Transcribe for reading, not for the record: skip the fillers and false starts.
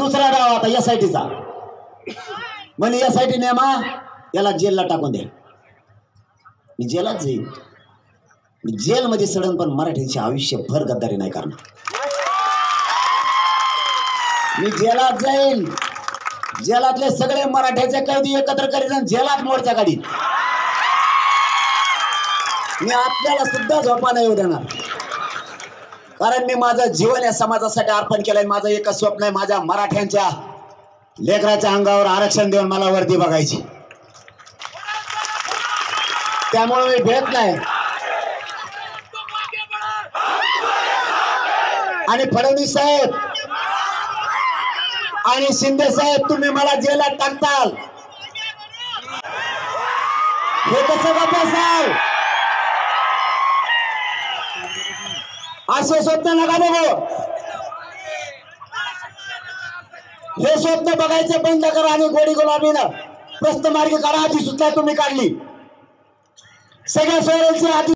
दुसरा डाव आता एसआयटीचा म्हणजे एसआयटी नेमा याला जेलला टाकून द्या. मी जेलात जाईन, मी जेलमध्ये सडन पण मराठीचे आयुष्यभर गद्दारी नाही करणार. मी जेलात जाईन, जेलातले सगळे मराठ्याचे कैदी एकत्र करीन आणि जेलात मोर्चा काढीन. मी आपल्याला सुद्धा झोपा नाही येऊ देणार, कारण मी माझं जीवन या समाजासाठी अर्पण केलंय. माझं एकच स्वप्न आहे, माझ्या मराठ्यांच्या लेकराच्या अंगावर आरक्षण देऊन मला वर्दी बघायची. त्यामुळे मी भेट नाही. आणि फडणवीस साहेब आणि शिंदे साहेब, तुम्ही मला जेलात टाकताल हे कसं बसाल? असे स्वप्न नका बघू. हे स्वप्न बघायचे बंद करा आणि गोडी गुलाबीनं प्रस्त मार्गी काढा. आधी सुद्धा तुम्ही काढली, सगळ्या सोयऱ्यांची आधी